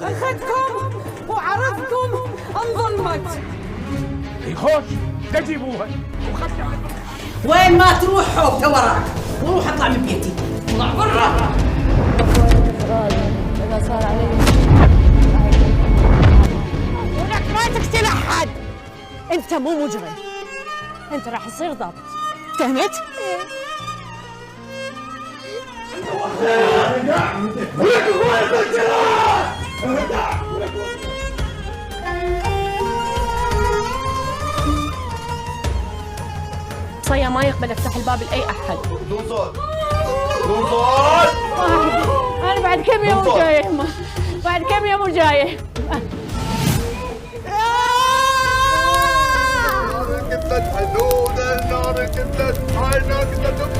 أخذكم وعرفتكم انظلمت. خوش تجيبوها وين ما تروح حوك وراك وروح اطلع من بيتي، اطلع برا. إذا صار علي ولك ما تقتل أحد، أنت مو مجرم، أنت راح تصير ضابط، فهمت؟ صيا ما يقبل افتح الباب لاي احد. بدون صوت بدون صوت. انا بعد كم يوم جايه، بعد كم يوم جايه. النار كتلت حدود، النار كتلت عينك كتلت.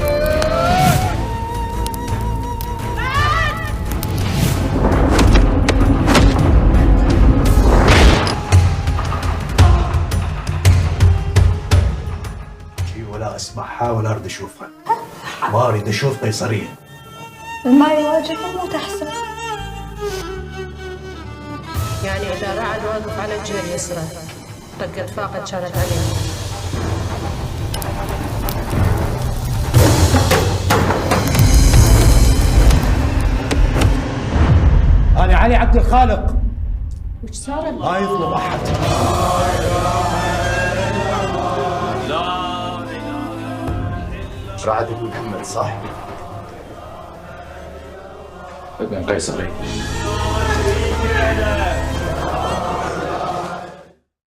ولا اسمعها ولا اريد اشوفها، ما اريد اشوف قيصريه. ما يواجه مو تحسن. يعني إذا رعد واقف على الجهة اليسرى طقت فاقد كانت عليها. أنا علي عبد الخالق. وش صار؟ ما يظلم احد. رعد بن محمد صح؟ ابن قيصري.